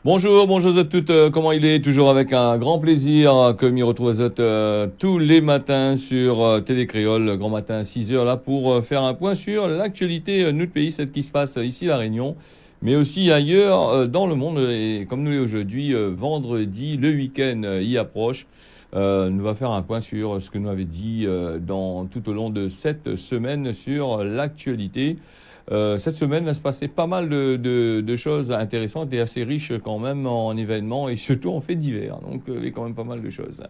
Bonjour, bonjour à toutes, comment il est? Toujours avec un grand plaisir que m'y retrouve tous les matins sur Télé Créole, le grand matin à 6 heures là pour faire un point sur l'actualité de notre pays, ce qui se passe ici à La Réunion, mais aussi ailleurs dans le monde. Et comme nous l'est aujourd'hui, vendredi, le week-end y approche. Nous va faire un point sur ce que nous avait dit tout au long de cette semaine sur l'actualité. Cette semaine, il se passait pas mal de choses intéressantes et assez riches quand même en événements et surtout en faits divers. Donc, il y a quand même pas mal de choses.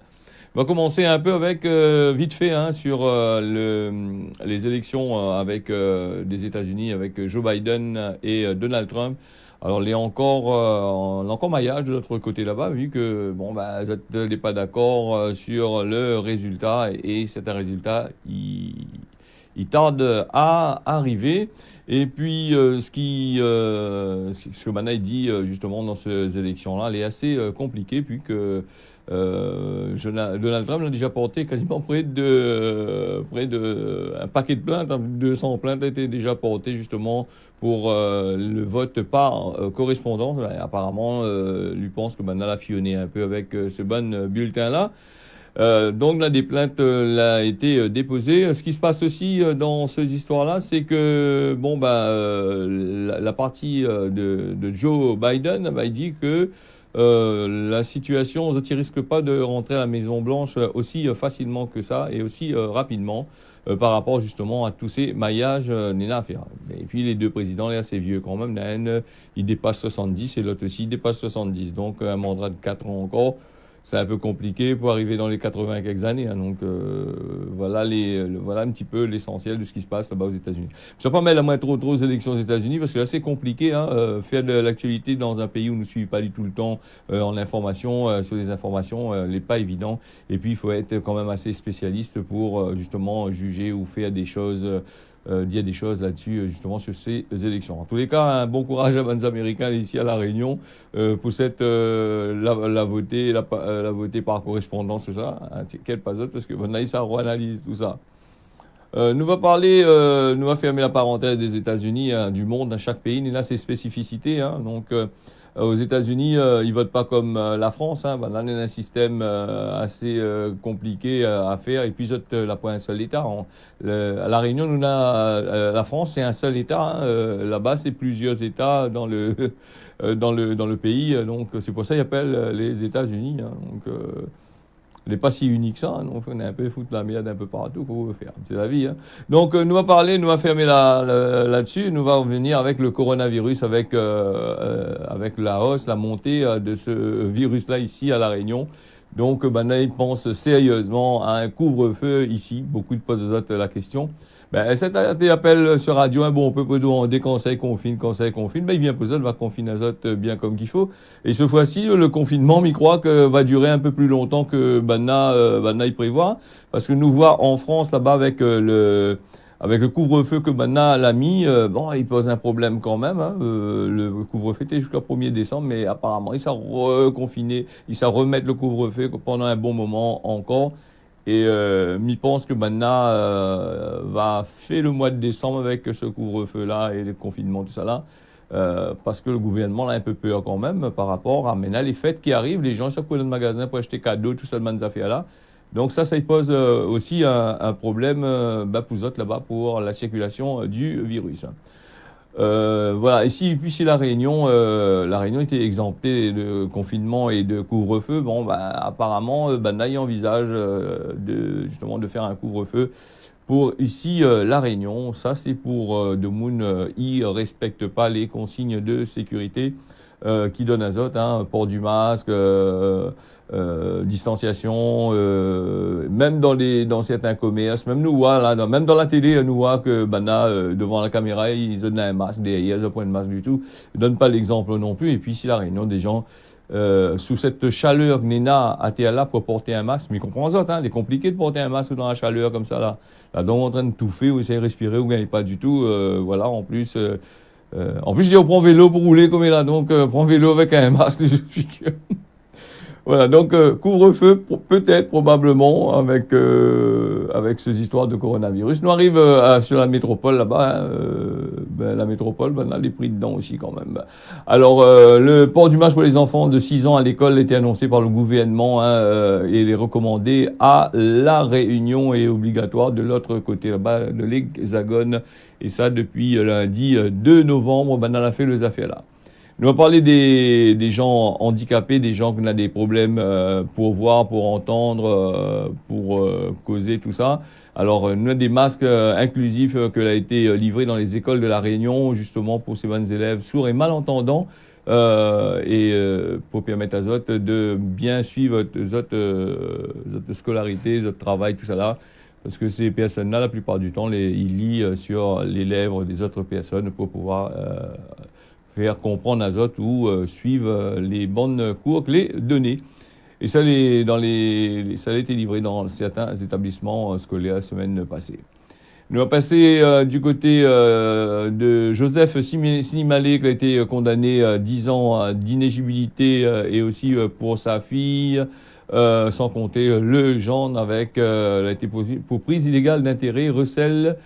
On va commencer un peu avec, vite fait, hein, sur les élections avec des États-Unis, avec Joe Biden et Donald Trump. Alors, il y a encore maillage de l'autre côté là-bas, vu que, bon, bah, vous n'êtes pas d'accord sur le résultat et c'est un résultat, il tarde à arriver. Et puis, ce que Manaï dit justement dans ces élections-là, elle est assez compliquée, puisque Donald Trump a déjà porté quasiment près de un paquet de plaintes, 200 plaintes a été déjà portées justement pour le vote par correspondance. Apparemment, lui pense que Manaï a fionné un peu avec ce bon bulletin-là. Donc là, des plaintes là, a été déposées. Ce qui se passe aussi dans ces histoires-là, c'est que bon bah la partie de Joe Biden bah, il dit que la situation ne risque pas de rentrer à la Maison Blanche aussi facilement que ça et aussi rapidement par rapport justement à tous ces maillages Nina à faire. Et puis les deux présidents, là, c'est vieux quand même. L'un, il dépasse 70 et l'autre aussi il dépasse 70. Donc un mandat de 4 ans encore. C'est un peu compliqué pour arriver dans les 80 quelques années. Hein, donc voilà voilà un petit peu l'essentiel de ce qui se passe là-bas aux États-Unis. Je ne vais pas mettre la main trop aux élections aux États-Unis parce que là c'est compliqué. Hein, faire de l'actualité dans un pays où on ne suit pas du tout le temps en information, sur les informations, n'est pas évident. Et puis il faut être quand même assez spécialiste pour justement juger ou faire des choses. Dire des choses là-dessus, justement, sur ces élections. En tous les cas, un bon courage à les Américains ici à La Réunion pour cette la voter par correspondance, tout ça. Quel pas autre, parce que bon, ça analyse tout ça. Nous va fermer la parenthèse des États-Unis, hein, du monde, dans chaque pays. Il a ses spécificités. Hein, donc, aux États-Unis, ils votent pas comme la France. Hein, là, on a un système assez compliqué à faire. Et puis, là, pour un seul État. À La Réunion, la France, c'est un seul État. Hein, là-bas, c'est plusieurs États dans le pays. Donc, c'est pour ça qu'ils appellent les États-Unis. Hein, donc, elle n'est pas si unique ça, hein, donc on est un peu foutre la merde un peu partout, qu'on veut faire, c'est la vie. Hein. Donc nous va fermer là-dessus, nous va revenir avec le coronavirus, avec la hausse, la montée de ce virus-là ici à La Réunion. Donc là, ils pensent sérieusement à un couvre-feu ici, beaucoup de posent la question. Ben, cet appel sur radio, hein, bon, on peut demander conseil confine, ben, il vient poser, va confiner les autres bien comme qu'il faut. Et ce fois-ci, le confinement, il croit que va durer un peu plus longtemps que Banna il prévoit. Parce que nous voit en France, là-bas, avec le couvre-feu que Banna l'a mis, bon, il pose un problème quand même. Hein, le couvre-feu était jusqu'au 1er décembre, mais apparemment, il s'est reconfiné, il s'est remettre le couvre-feu pendant un bon moment encore. Et m'y pense que maintenant va faire le mois de décembre avec ce couvre-feu-là et le confinement, tout ça là. Parce que le gouvernement a un peu peur quand même par rapport à maintenant les fêtes qui arrivent, les gens sortent pour le magasin pour acheter cadeaux, tout ça de affaires-là. Donc ça pose aussi un problème pour eux là-bas pour la circulation du virus. Hein. Voilà, puis si la Réunion était exemptée de confinement et de couvre-feu, bon, bah, apparemment, Bandaï envisage justement de faire un couvre-feu pour ici La Réunion. Ça, c'est pour de Moun, ils ne respectent pas les consignes de sécurité qui donnent azote, hein, port du masque, distanciation, même dans certains commerces, même nous voilà, même dans la télé, nous voit que Bana devant la caméra, ils donnent un masque, derrière, ils n'ont pas de masque du tout, ils donnent pas l'exemple non plus. Et puis si la Réunion des gens sous cette chaleur Nena a été là pour porter un masque, mais comprends ça, hein, c'est compliqué de porter un masque dans la chaleur comme ça là. Là donc en train de touffer ou essayer de respirer ou gagne pas du tout, voilà en plus. En plus, on prend vélo pour rouler comme il a, donc prend vélo avec un masque, je suis Voilà, donc couvre-feu, peut-être, probablement, avec ces histoires de coronavirus. Nous arrive sur la métropole là-bas, hein, la métropole, ben, on a les prix dedans aussi quand même. Alors, le port du masque pour les enfants de 6 ans à l'école était annoncé par le gouvernement, hein, et il est recommandé à La Réunion et obligatoire de l'autre côté là-bas, de l'Hexagone, et ça depuis lundi 2 novembre, ben, on a fait les affaires là. Nous allons parler des gens handicapés, des gens qui ont des problèmes pour voir, pour entendre, pour causer, tout ça. Alors, nous avons des masques inclusifs qui ont été livrés dans les écoles de La Réunion, justement pour ces bonnes élèves sourds et malentendants, pour permettre à eux autres de bien suivre votre scolarité, votre travail, tout ça là. Parce que ces personnes-là, la plupart du temps, ils lisent sur les lèvres des autres personnes pour pouvoir faire comprendre à autres ou suivre les bonnes cours que les données. Et ça, ça a été livré dans certains établissements scolaires la semaine passée. Nous allons passer du côté de Joseph Sinimalé, qui a été condamné à 10 ans d'inéligibilité et aussi pour sa fille, sans compter le gendre avec, il a été pour prise illégale d'intérêt, recel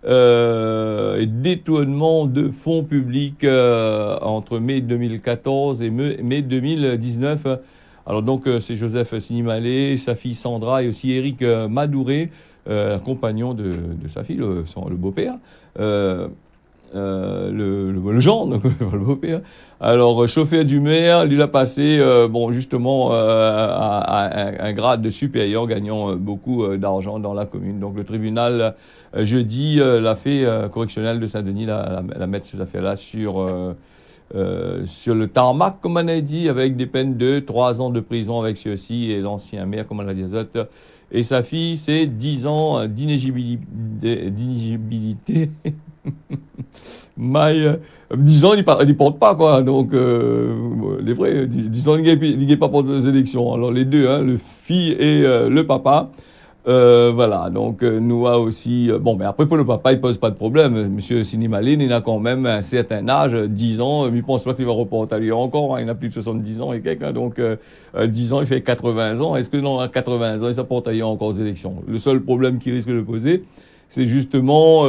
et détournement de fonds publics entre mai 2014 et mai 2019. Alors donc c'est Joseph Sinimalé, sa fille Sandra et aussi Eric Madouré, compagnon de sa fille, le beau-père, le gendre, le beau-père. Alors, chauffeur du maire, lui a passé, bon, justement, à un grade supérieur, gagnant beaucoup d'argent dans la commune. Donc, le tribunal, jeudi, la fait correctionnelle de Saint-Denis, la mettre ces affaires-là sur le tarmac, comme on a dit, avec des peines de 3 ans de prison avec ceux-ci et l'ancien maire, comme on l'a dit, et sa fille, c'est 10 ans d'inéligibilité. Mais 10 ans, il ne porte pas, quoi. Donc, les vrais, 10 ans, il n'est pas pour les élections. Alors, les deux, hein, le fille et le papa. Voilà, donc nous a aussi... bon, mais après, pour le papa, il ne pose pas de problème. Monsieur Sinimalé, il a quand même un certain âge, 10 ans. Il ne pense pas qu'il va reporter à lui encore. Hein, il a plus de 70 ans et quelques. Hein, donc, 10 ans, il fait 80 ans. Est-ce que dans 80 ans, il s'apporte à encore aux élections? Le seul problème qu'il risque de poser, c'est justement...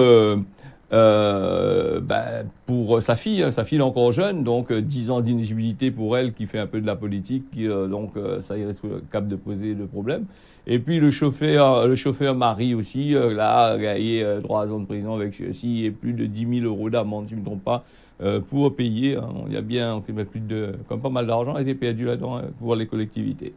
pour sa fille est encore jeune, donc 10 ans d'inéligibilité pour elle qui fait un peu de la politique, donc ça il risque cap de poser le problème. Et puis le chauffeur Marie aussi, là, il a 3 ans de prison avec ceci et plus de 10 000 euros d'amende, si je ne me trompe pas, pour payer. Hein. Il y a bien plus de, comme pas mal d'argent a été perdu là-dedans pour les collectivités.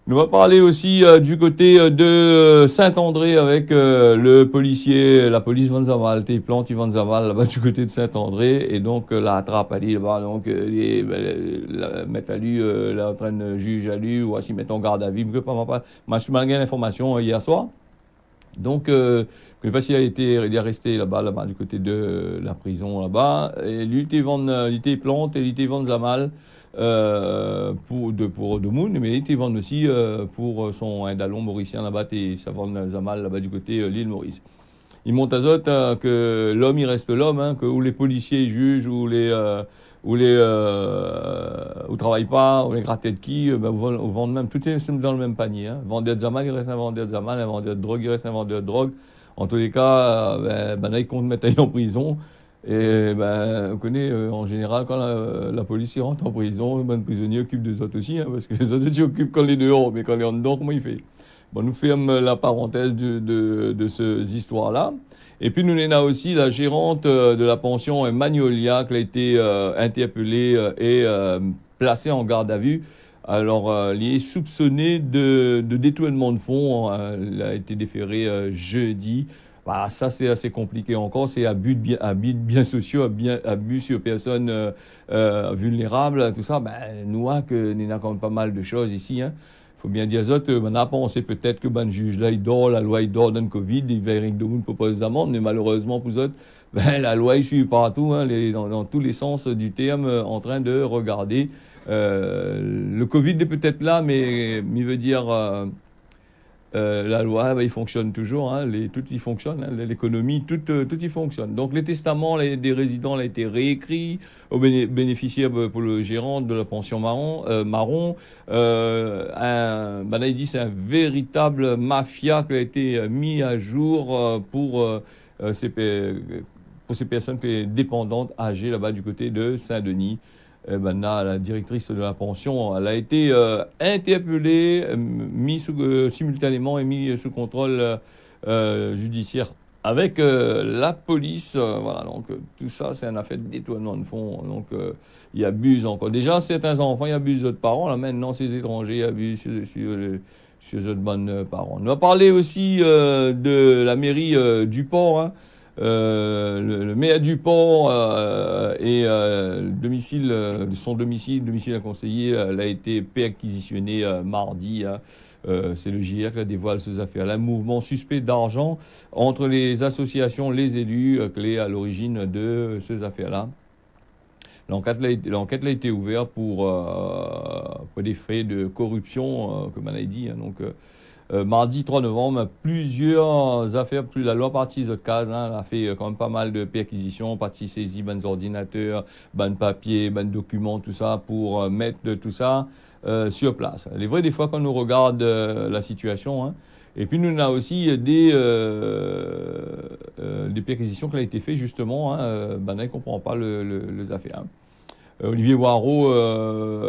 Nous allons parler aussi du côté de Saint-André avec le policier, la police Van Zaval, plante Van Zaval là-bas du côté de Saint-André et donc la trappe à lui là-bas, donc mettre à lui, là en train de juge à lui ou à s'y mettre en garde à vue, que pas, moi je m'ai l'information hier soir, donc je ne sais pas s'il il est resté là-bas du côté de la prison là-bas, et lui il était plante et il était Van Zaval. Pour de Moon, mais il vend aussi pour son indalon mauricien là-bas et ça vend Zamal là-bas du côté l'île Maurice. Il monte à Zot que l'homme il reste l'homme, hein, que où les policiers jugent, ou travaillent pas, ou les grattés de qui, ou vendent même, tout est dans le même panier. Hein. Vendeur de Zamal, il reste un vendeur de Zamal, un vendeur de drogue, il reste un vendeur de drogue. En tous les cas, là, ils comptent mettre en prison. Et on connaît en général quand la police rentre en prison, le prisonnier occupe des autres aussi, hein, parce que les autres s'occupent quand les dehors, mais quand les en dedans, comment il fait? Bon, nous ferme la parenthèse de ces histoires-là. Et puis nous avons aussi la gérante de la pension Magnolia qui a été interpellée et placée en garde à vue. Alors, elle est soupçonnée de détournement de fonds. Elle a été déférée jeudi. Bah, ça, c'est assez compliqué encore. C'est abus de biens sociaux, abus sur personnes vulnérables, tout ça. Nous, il y a quand même pas mal de choses ici. Hein. Faut bien dire ça. On a pensé peut-être que le juge là, il dort, la loi il dort dans le Covid, il va Eric Demoun propose des amendes, mais malheureusement pour eux, la loi il suit partout, hein, dans tous les sens du terme, en train de regarder. Le Covid est peut-être là, mais il veut dire la loi, il fonctionne toujours, hein, tout y fonctionne, hein, l'économie, tout y fonctionne. Donc les testaments des résidents ont été réécrits aux bénéficiaires pour le gérant de la pension marron. Là, il dit c'est un véritable mafia qui a été mis à jour pour ces personnes dépendantes âgées là-bas du côté de Saint-Denis. Là, la directrice de la pension, elle a été interpellée, simultanément et mise sous contrôle judiciaire avec la police. Voilà, donc tout ça, c'est une affaire de détournement de fonds. Donc, ils abusent encore. Déjà, certains enfants, ils abusent d'autres parents. Là, maintenant, ces étrangers abusent sur les autres bonnes parents. On va parler aussi de la mairie du port, hein. Le maire du port et son domicile d'un conseiller, a été perquisitionné mardi. Hein. C'est le JR qui dévoile ces affaires. Un mouvement suspect d'argent entre les associations, les élus, clés à l'origine de ces affaires-là. L'enquête a été ouverte pour des faits de corruption, comme on a dit. Hein. Donc, mardi 3 novembre, plusieurs affaires, plus la loi partie de case, hein, a fait quand même pas mal de perquisitions, partie saisie, ban ordinateurs, ban papier, ban documents, tout ça, pour mettre tout ça sur place. Il est vrai des fois quand on regarde la situation, hein, et puis nous on a aussi des perquisitions qui ont été faites justement, hein, on ne comprend pas les affaires. Hein. Olivier Waro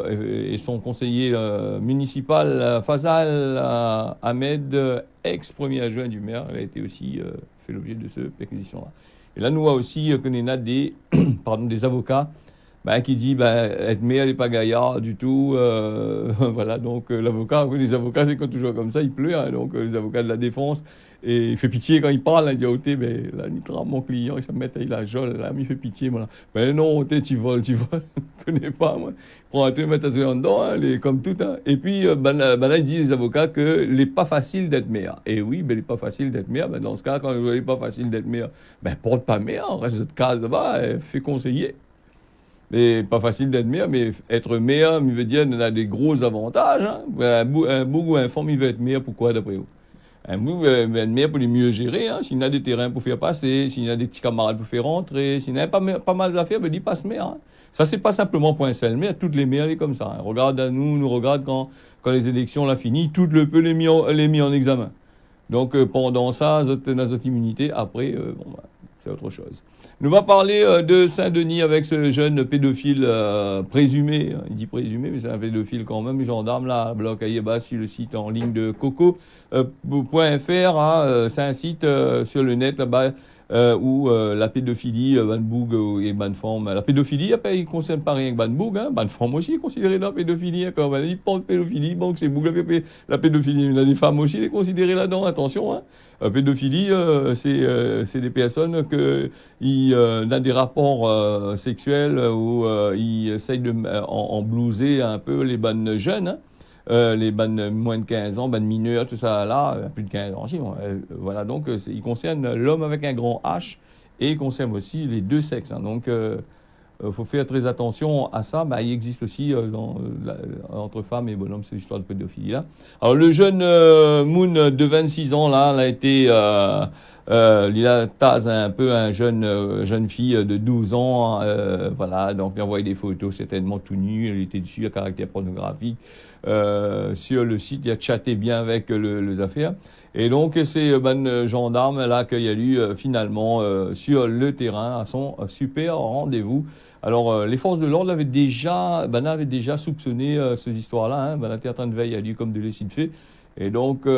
et son conseiller municipal Fazal Ahmed, ex-premier adjoint du maire, a été aussi fait l'objet de cette perquisition-là. Et là, nous avons aussi qu'on a des avocats qui disent être maire n'est pas gaillard du tout. Voilà, donc les avocats, c'est quand toujours comme ça, ils pleurent. Hein, donc les avocats de la défense. Et il fait pitié quand il parle, il dit, oh, là, il trame mon client, il se met à la jolle, là, il fait pitié, voilà. Mais non, tu voles, je connais pas, moi. Prends un truc, mets ta en dedans, hein, comme tout, hein. Et puis, là, ils disent les avocats que n'est pas facile d'être maire. Et oui, il n'est pas facile d'être maire, dans ce cas, quand il n'est pas facile d'être maire, porte pas maire, reste de case là-bas, fais conseiller. Mais pas facile d'être maire, mais être maire, il veut dire, il a des gros avantages, hein. Un bourg ou un femme, il veut être maire, pourquoi d'après vous? Un maire pour les mieux gérer, hein. S'il y a des terrains pour faire passer, s'il y a des petits camarades pour faire rentrer, s'il y a pas mal d'affaires, il passe maire. Hein. Ça, c'est pas simplement pour un seul maire, toutes les maires, sont comme ça. Hein. Regarde à nous regarde quand les élections, là, fini, tout le peu les mis en examen. Donc, pendant ça, dans notre immunité, après, c'est autre chose. Nous va parler de Saint-Denis avec ce jeune pédophile présumé. Hein. Il dit présumé, mais c'est un pédophile quand même. Les gendarmes, là, bloc à sur le site en ligne de coco.fr. Hein, c'est un site sur le net là-bas où la pédophilie, Banboug et Banform. La pédophilie, après, il ne concerne pas rien que Banboug. Hein. Banform aussi est considéré dans la pédophilie. Hein, quand il parle de pédophilie, donc c'est Boug la pédophilie. Il y a des femmes aussi, les considérées là-dedans. Attention, hein. Pédophilie, c'est des personnes qui ont des rapports sexuels où ils essayent de blouser un peu les bonnes jeunes, hein, les bonnes moins de 15 ans, bonnes mineurs, tout ça là, plus de 15 ans. Voilà, donc il concerne l'homme avec un grand H et il concerne aussi les deux sexes. Hein, donc, faut faire très attention à ça. Il existe aussi entre femmes et bonhommes cette histoire de pédophilie là. Alors le jeune Moon de 26 ans là, il a été il a tasé un peu un jeune fille de 12 ans. Voilà, donc il a envoyé des photos certainement tout nu. Elle était dessus à caractère pornographique. Sur le site, il a chatté bien avec les affaires. Et donc, c'est gendarme là qu'il a eu finalement sur le terrain à son super rendez-vous. Alors, les forces de l'ordre avaient déjà soupçonné ces histoires-là. Hein. était en train de veiller à lui comme de l'essai de fait. Et donc,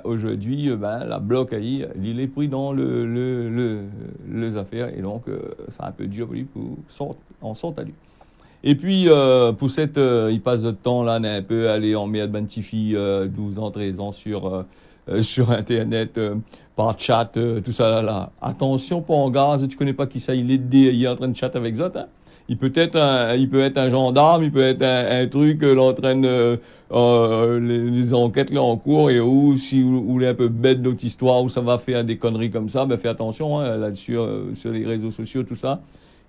aujourd'hui, la bloc il est pris dans les affaires. Et donc, c'est un peu dur pour lui pour en sortir à lui. Et puis, pour il passe de temps là, on est un peu allé en merde, Tifi, 12 ans, 13 ans sur Internet, par chat, tout ça là. Attention, pas en gaz, tu connais pas qui ça, il est en train de chat avec Zot. Hein. Il peut être un gendarme, il peut être un truc, l'entraîne les enquêtes là en cours, et si vous est un peu bête d'autres histoires, où ça va faire des conneries comme ça, fais attention, hein, là-dessus, sur les réseaux sociaux, tout ça.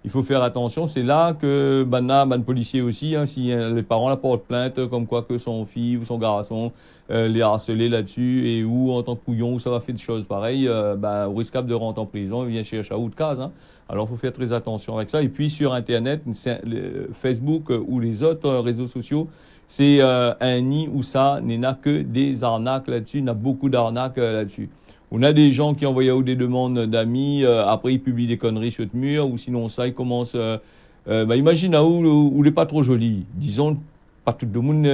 il faut faire attention. C'est là que ban policier aussi, hein, si les parents la portent plainte, comme quoi que son fille ou son garçon les harcelé là-dessus, et où en tant que couillon, où ça va faire des choses pareilles, au risquable de rentrer en prison, il vient chercher à ou de case. Hein. Alors, il faut faire très attention avec ça. Et puis, sur Internet, Facebook ou les autres réseaux sociaux, c'est un nid où ça n'a que des arnaques là-dessus. Il y a beaucoup d'arnaques là-dessus. On a des gens qui envoient des demandes d'amis, après ils publient des conneries sur le mur, ou sinon ça, ils commencent... imagine où il n'est pas trop joli. Disons, pas tout le monde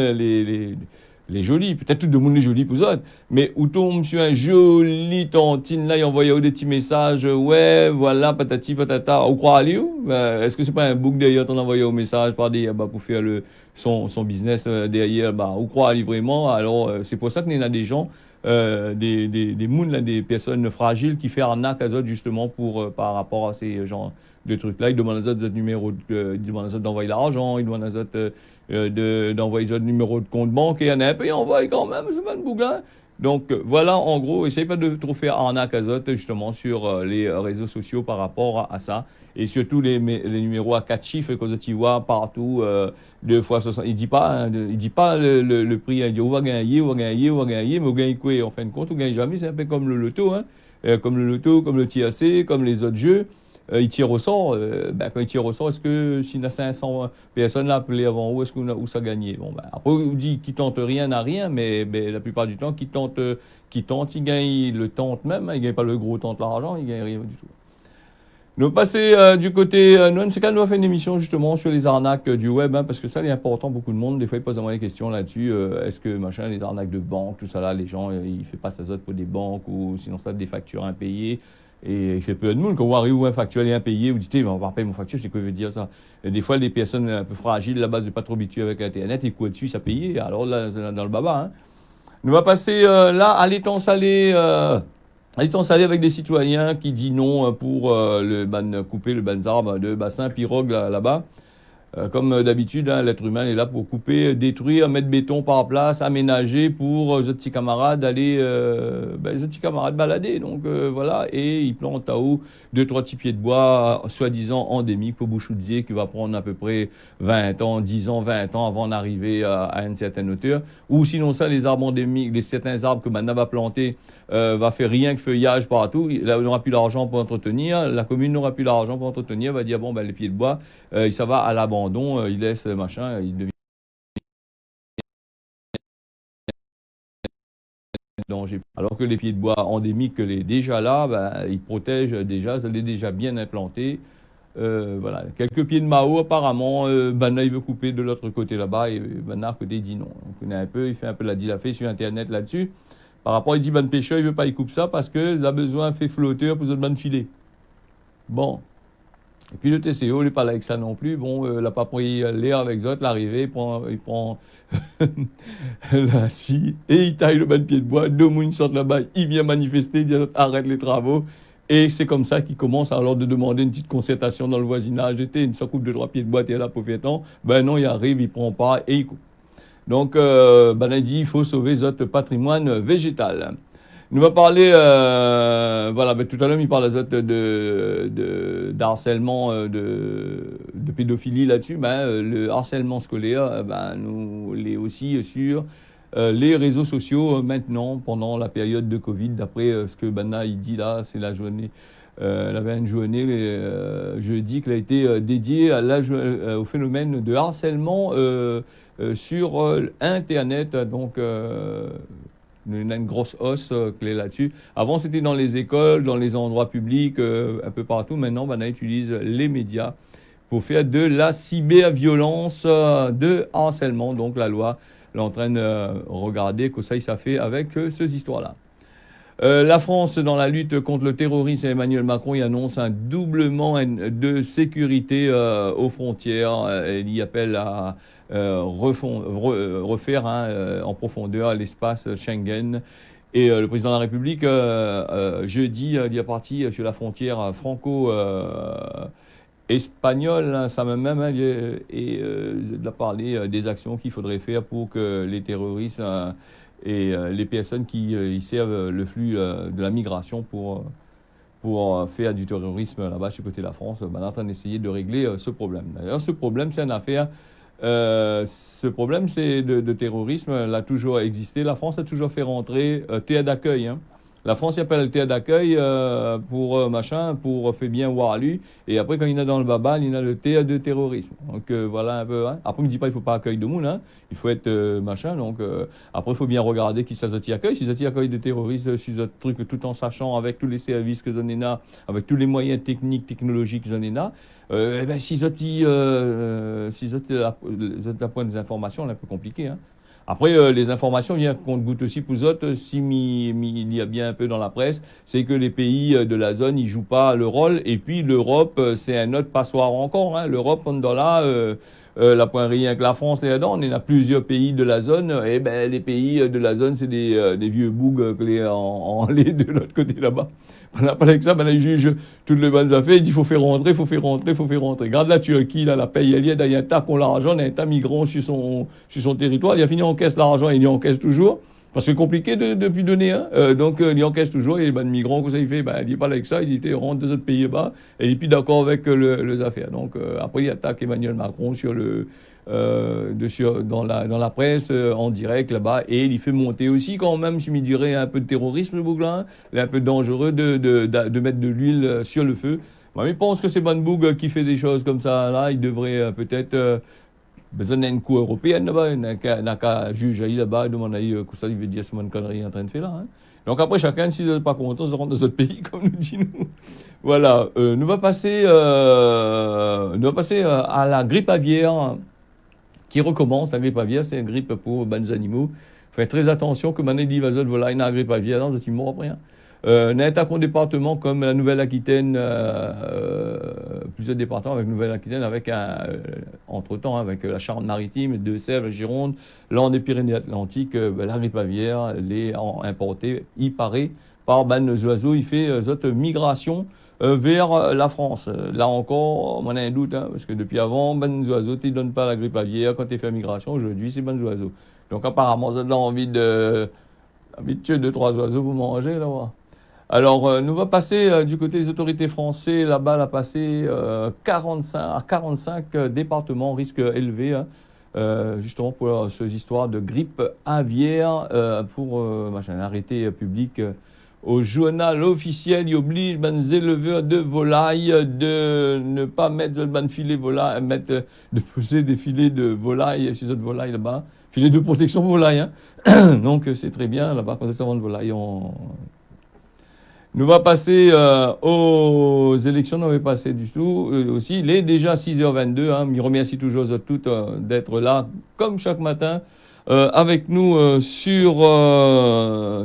les jolis, peut-être tout le monde est joli pour ça, mais où tombe sur un joli tantine là, il envoie des petits messages, ouais, voilà, patati patata, ou croit aller où? Est-ce que c'est pas un bouc derrière ton envoyé au message par des, pour faire son business derrière, ou croit aller vraiment? Alors, c'est pour ça qu'il y a des gens, des mouns, là, des personnes fragiles qui font arnaque à eux justement par rapport à ces genres de trucs là. Ils demandent à eux notre numéro, ils demandent à eux d'envoyer l'argent, ils demandent à eux d'envoyer votre numéro de compte banque et il y en a un peu, envoie quand même, c'est pas de bouglin. Donc voilà, en gros, essayez pas de trop faire arnaque à Zot justement sur les réseaux sociaux par rapport à ça. Et surtout les numéros à 4 chiffres que tu vois partout, 2 fois 60. Il dit pas le prix, il dit on va gagner, on va gagner, on va gagner, mais on gagne quoi? En fin de compte, on gagne jamais, c'est un peu comme le loto, hein. Comme le loto, comme le TAC, comme les autres jeux. Il tire au sort. Quand il tire au sort, est-ce que s'il y a 500 personnes là appelées avant où, est-ce qu'on où ça gagnait? Bon, après, on dit qui tente rien n'a rien, mais la plupart du temps, qui tente, il gagne le tente même, hein, il gagne pas le gros tente l'argent, il gagne rien du tout. Nous passer du côté, nous, c'est quand nous a fait une émission justement sur les arnaques du web, hein, parce que ça, c'est important, beaucoup de monde, des fois, ils posent des questions là-dessus. Est-ce que, machin, les arnaques de banque, tout ça là, les gens, ils font pas ça pour des banques ou sinon ça, des factures impayées. Et il fait peu de monde. Quand on arrive où un factuel est impayé, vous dites, on va payer mon facture, c'est quoi veut dire ça? Et des fois, les personnes un peu fragiles, la base de pas trop habituées avec Internet, ils courent dessus, ça payer. Alors là, c'est dans le baba. Hein. On va passer là à l'étang salé. L'étang salé avec des citoyens qui disent non pour couper le ban arbre de bassin Pirogue là-bas. Comme d'habitude, hein, l'être humain est là pour couper, détruire, mettre béton par place, aménager pour les petits camarades aller, les petits camarades balader. Donc voilà, et ils plantent à haut 2-3 petits pieds de bois, soi-disant endémiques pour Bouchoudier, qui va prendre à peu près 20 ans, 10 ans, 20 ans avant d'arriver à une certaine hauteur. Ou sinon ça, les arbres endémiques, certains arbres que maintenant va planter, va faire rien que feuillage partout. Là, on n'aura plus l'argent pour entretenir. La commune n'aura plus l'argent pour entretenir. Va dire, bon, les pieds de bois, ça va à l'abandon. Il laisse machin, il devient danger. Alors que les pieds de bois endémiques, les déjà là, ils protègent déjà, ça l'est déjà bien implanté. Voilà, quelques pieds de Mao apparemment, Bana il veut couper de l'autre côté là-bas et Bana à côté il dit non. On connaît un peu, il fait un peu la dilafée sur internet là-dessus. Par rapport, il dit ban pêcheur, il veut pas y couper ça parce que il a besoin fait flotteur pour ce ban filet. Bon. Et puis le TCO, il n'est pas là avec ça non plus. Bon, il n'a pas pris l'air avec Zot, l'arrivée, il prend la scie et il taille le ban pied de bois. Deux mouines sortent là-bas, il vient manifester, il dit arrête les travaux. Et c'est comme ça qu'il commence alors de demander une petite concertation dans le voisinage. Une coupe de 3 pieds de bois, tu es là pour faire temps. Ben non, il arrive, il prend pas et il coupe. Donc, il dit il faut sauver notre patrimoine végétal. Nous va parler, tout à l'heure, il parle de harcèlement, de pédophilie là-dessus. Le harcèlement scolaire, nous l'est aussi sur les réseaux sociaux maintenant, pendant la période de Covid. D'après ce que Bana il dit là, c'est la journée. Elle avait une journée jeudi qui a été dédiée au phénomène de harcèlement sur Internet. Donc, il y a une grosse hausse clé là-dessus. Avant, c'était dans les écoles, dans les endroits publics, un peu partout. Maintenant, on utilise les médias pour faire de la cyberviolence, de harcèlement. Donc, la loi l'entraîne regarder que ça fait avec ces histoires-là. La France, dans la lutte contre le terrorisme, Emmanuel Macron il annonce un doublement de sécurité aux frontières. Il y appelle à refaire en profondeur l'espace Schengen. Et le président de la République, jeudi, il est parti sur la frontière franco-espagnole, hein, ça même, hein, de parler des actions qu'il faudrait faire pour que les terroristes et les personnes qui servent le flux de la migration pour pour faire du terrorisme là-bas, du côté de la France, on est en train d'essayer de régler ce problème. D'ailleurs, ce problème, c'est une affaire. Ce problème de terrorisme, il a toujours existé. La France a toujours fait rentrer terre d'accueil. Hein. La France y appelle le terre d'accueil pour machin, pour faire bien voir lui. Et après, quand il est dans le babal, il a le terre de terrorisme. Donc voilà un peu. Hein. Après, il ne dit pas qu'il ne faut pas accueillir de monde. Hein. Il faut être machin. Donc après, il faut bien regarder qui ça accueille. Si ça accueille des terroristes, si ça truc tout en sachant avec tous les services que j'en ai là, avec tous les moyens techniques, technologiques que j'en ai là. Eh ben, si la point des informations, c'est un peu compliqué. Hein. Après, les informations viennent compte-goutte aussi pour eux autres, il y a bien un peu dans la presse, c'est que les pays de la zone, ils jouent pas le rôle. Et puis l'Europe, c'est un autre passoire encore. Hein. L'Europe, on est dans là, la point rien que la France est là-dedans. On est dans plusieurs pays de la zone. Et ben, les pays de la zone, c'est des vieux bougs en lait de l'autre côté là-bas. On n'a pas avec ça, ben, il juge toutes les bonnes affaires, il dit il faut faire rentrer, il faut faire rentrer, il faut faire rentrer. Regarde la Turquie, là, la paye, il y a un tas qui ont l'argent, il y a un tas de migrants sur son territoire, il a fini encaisse l'argent, il y encaisse toujours, parce que c'est compliqué depuis donner, hein. Donc il encaisse toujours, et ben, le migrant, que ça il fait, ben, il dit pas avec ça, il dit rentre des autres pays bas, et il est plus d'accord avec les affaires. Donc après il attaque Emmanuel Macron dans la presse, en direct là-bas, et il fait monter aussi quand même, je me dirais, un peu de terrorisme, le bouglin, il est un peu dangereux de mettre de l'huile sur le feu. Moi, je pense que c'est Van Boug qui fait des choses comme ça, là, il devrait peut-être besoin d'une cour européenne là-bas, il n'a qu'à juger là-bas, demander que ça, il veut dire c'est une connerie en train de faire là. Hein. Donc après, chacun, s'il n'est pas content, se rend dans notre pays, comme nous dit nous. Voilà, nous va passer à la grippe aviaire, qui recommence. La grippe aviaire, c'est une grippe pour les animaux. Faites très attention que maintenant, il dit, voilà, il y a une grippe aviaire, non, c'est mort après. Hein. Dans un département comme la Nouvelle-Aquitaine, plusieurs départements avec Nouvelle-Aquitaine, avec entre-temps, avec la Charente-Maritime, Deux-Sèvres, Gironde, là, on est Pyrénées-Atlantiques, la grippe aviaire, les importée, il paraît, par nos oiseaux, il fait cette migration vers la France. Là encore, on a un doute, hein, parce que depuis avant, les oiseaux, tu ne donnent pas la grippe aviaire quand tu fais migration. Aujourd'hui, c'est les oiseaux. Donc apparemment, ça a envie de tuer 2-3 oiseaux pour manger, là. Ouais. Alors, nous va passer du côté des autorités françaises, là-bas, la passer 45 départements, risque élevé, hein, justement pour ces histoires de grippe aviaire, pour un arrêté public au journal officiel. Il oblige les éleveurs de volailles de ne pas mettre de filets volailles, de poser des filets de volailles sur cette volaille là-bas, filets de protection volaille. Hein. Donc, c'est très bien, là-bas, quand c'est ça de volaille, nous va passer aux élections, nous va passer du tout aussi. Il est déjà 6h22, hein, je remercie toujours toutes d'être là, comme chaque matin, avec nous sur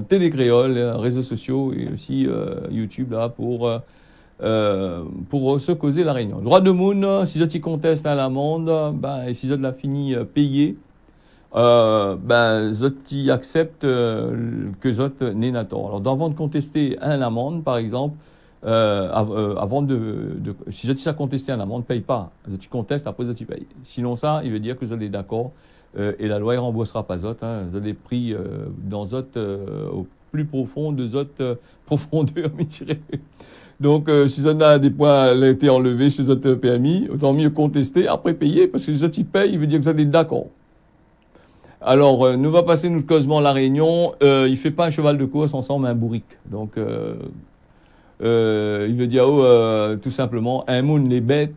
Télé Créole, réseaux sociaux et aussi YouTube là, pour se causer la réunion. Droit de Moon, si tu contestes à l'amende, et si tu l'as fini payé, zoti accepte que zot n'est pas tort. Alors, avant de contester un amende, par exemple, avant si zoti a contesté un amende, paye pas. Zoti conteste, après zoti paye. Sinon ça, il veut dire que zot est d'accord et la loi ne remboursera pas zot. Hein. Zot est pris dans zot au plus profond de zot profondeur, me dirais. Donc, si zot a des points a été enlevé sur zot permis, autant mieux contester, après payer, parce que si zot paye, il veut dire que zot est d'accord. Alors, nous va passer notre causement la réunion. Il ne fait pas un cheval de course ensemble, un bourrique. Donc, il veut dire, tout simplement, un moun, les bêtes,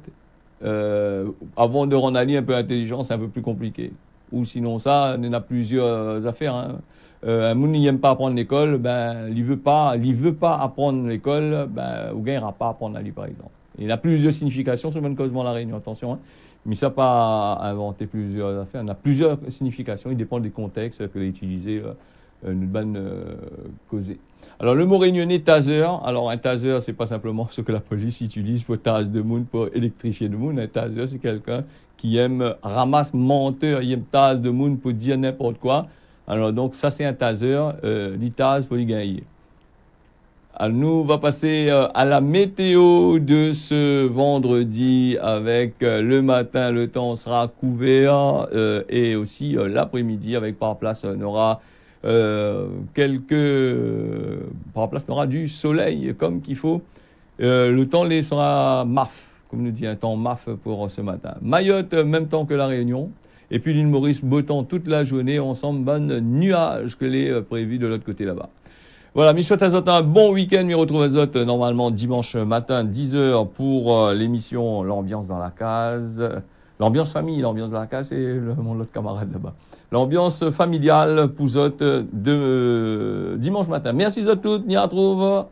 avant de rendre Ali un peu intelligent, c'est un peu plus compliqué. Ou sinon ça, il y en a plusieurs affaires. Hein. Un moun, il n'aime pas apprendre l'école, il veut pas apprendre l'école, ou il n'ira pas apprendre Ali, par exemple. Il y a plusieurs significations sur le causement la réunion, attention. Hein. Mais ça n'a pas inventé plusieurs affaires. On a plusieurs significations. Il dépend des contextes que l'on a utilisé une bonne causée. Alors, le mot réunionnais, taser. Alors, un taser, ce n'est pas simplement ce que la police utilise pour taser de monde, pour électrifier de monde. Un taser, c'est quelqu'un qui aime ramasse menteur, il aime taser de monde pour dire n'importe quoi. Alors, donc, ça, c'est un taser. Il tase pour y gagner. Alors, nous va passer à la météo de ce vendredi avec le matin, le temps sera couvert et aussi l'après-midi avec par place on aura par place on aura du soleil comme qu'il faut Le temps les sera maf, comme nous dit un temps maf pour ce matin. Mayotte, même temps que la Réunion. Et puis l'île Maurice, beau temps toute la journée. Ensemble, bonne nuage que les prévu de l'autre côté là-bas. Voilà, je souhaite à Zot un bon week-end. Je retrouve à Zot normalement dimanche matin, 10h pour l'émission L'ambiance dans la case. L'ambiance famille, l'ambiance dans la case, c'est mon autre camarade là-bas. L'ambiance familiale pour Zot de dimanche matin. Merci Zot toutes, on y retrouve.